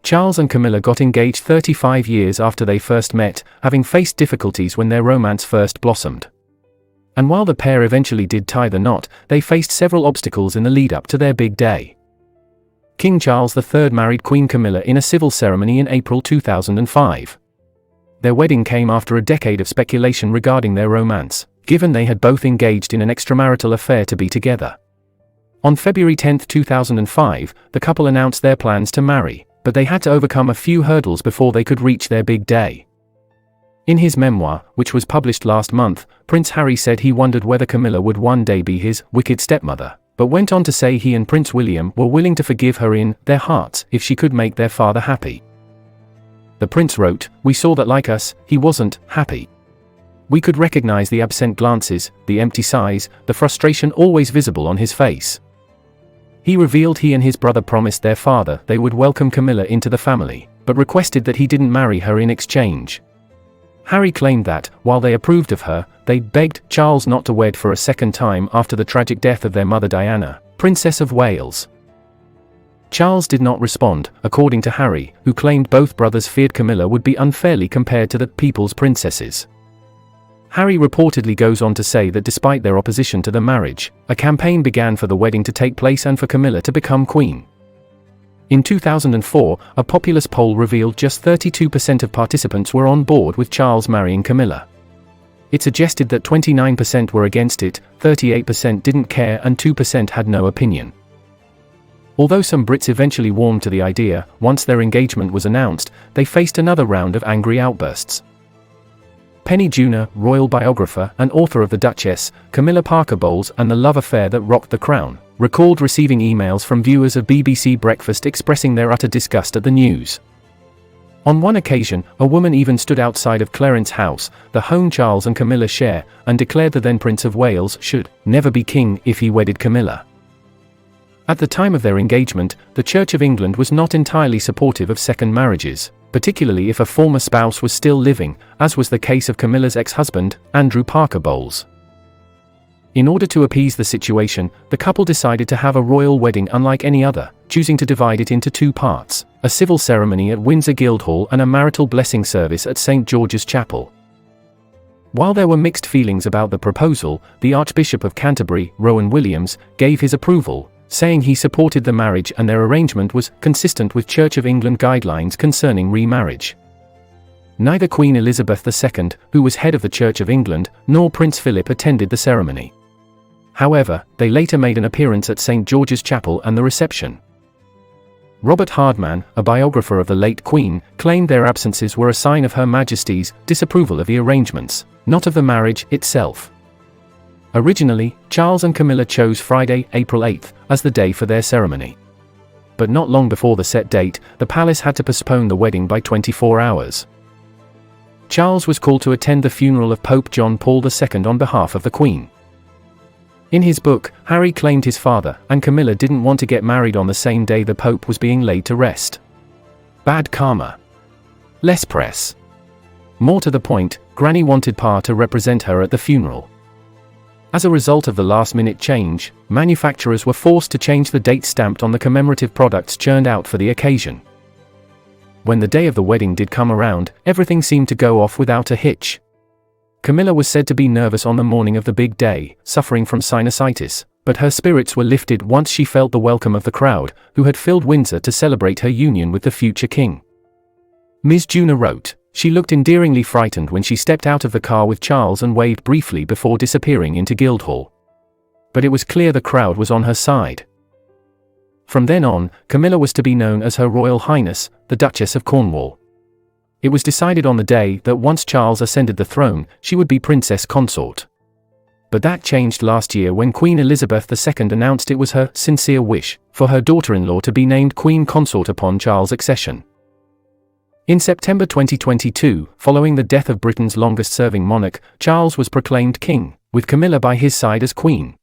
Charles and Camilla got engaged 35 years after they first met, having faced difficulties when their romance first blossomed. And while the pair eventually did tie the knot, they faced several obstacles in the lead-up to their big day. King Charles III married Queen Camilla in a civil ceremony in April 2005. Their wedding came after a decade of speculation regarding their romance, given they had both engaged in an extramarital affair to be together. On February 10, 2005, the couple announced their plans to marry, but they had to overcome a few hurdles before they could reach their big day. In his memoir, which was published last month, Prince Harry said he wondered whether Camilla would one day be his wicked stepmother, but went on to say he and Prince William were willing to forgive her in their hearts if she could make their father happy. The prince wrote, "We saw that like us, he wasn't happy. We could recognize the absent glances, the empty sighs, the frustration always visible on his face. He revealed he and his brother promised their father they would welcome Camilla into the family, but requested that he didn't marry her in exchange." Harry claimed that, while they approved of her, they begged Charles not to wed for a second time after the tragic death of their mother Diana, Princess of Wales. Charles did not respond, according to Harry, who claimed both brothers feared Camilla would be unfairly compared to the people's princesses. Harry reportedly goes on to say that despite their opposition to the marriage, a campaign began for the wedding to take place and for Camilla to become queen. In 2004, a populace poll revealed just 32% of participants were on board with Charles marrying Camilla. It suggested that 29% were against it, 38% didn't care and 2% had no opinion. Although some Brits eventually warmed to the idea, once their engagement was announced, they faced another round of angry outbursts. Penny Junor, royal biographer and author of The Duchess, Camilla Parker Bowles and the love affair that rocked the crown, recalled receiving emails from viewers of BBC Breakfast expressing their utter disgust at the news. On one occasion, a woman even stood outside of Clarence House, the home Charles and Camilla share, and declared the then Prince of Wales should never be king if he wedded Camilla. At the time of their engagement, the Church of England was not entirely supportive of second marriages, particularly if a former spouse was still living, as was the case of Camilla's ex-husband, Andrew Parker Bowles. In order to appease the situation, the couple decided to have a royal wedding unlike any other, choosing to divide it into two parts, a civil ceremony at Windsor Guildhall and a marital blessing service at St. George's Chapel. While there were mixed feelings about the proposal, the Archbishop of Canterbury, Rowan Williams, gave his approval, saying he supported the marriage and their arrangement was consistent with Church of England guidelines concerning remarriage. Neither Queen Elizabeth II, who was head of the Church of England, nor Prince Philip attended the ceremony. However, they later made an appearance at St. George's Chapel and the reception. Robert Hardman, a biographer of the late Queen, claimed their absences were a sign of Her Majesty's disapproval of the arrangements, not of the marriage itself. Originally, Charles and Camilla chose Friday, April 8, as the day for their ceremony. But not long before the set date, the palace had to postpone the wedding by 24 hours. Charles was called to attend the funeral of Pope John Paul II on behalf of the Queen. In his book, Harry claimed his father and Camilla didn't want to get married on the same day the Pope was being laid to rest. Bad karma. Less press. More to the point, Granny wanted Pa to represent her at the funeral. As a result of the last-minute change, manufacturers were forced to change the date stamped on the commemorative products churned out for the occasion. When the day of the wedding did come around, everything seemed to go off without a hitch. Camilla was said to be nervous on the morning of the big day, suffering from sinusitis, but her spirits were lifted once she felt the welcome of the crowd, who had filled Windsor to celebrate her union with the future king. Ms. Junor wrote, "She looked endearingly frightened when she stepped out of the car with Charles and waved briefly before disappearing into Guildhall. But it was clear the crowd was on her side." From then on, Camilla was to be known as Her Royal Highness, the Duchess of Cornwall. It was decided on the day that once Charles ascended the throne, she would be Princess Consort. But that changed last year when Queen Elizabeth II announced it was her sincere wish for her daughter-in-law to be named Queen Consort upon Charles' accession. In September 2022, following the death of Britain's longest-serving monarch, Charles was proclaimed king, with Camilla by his side as queen.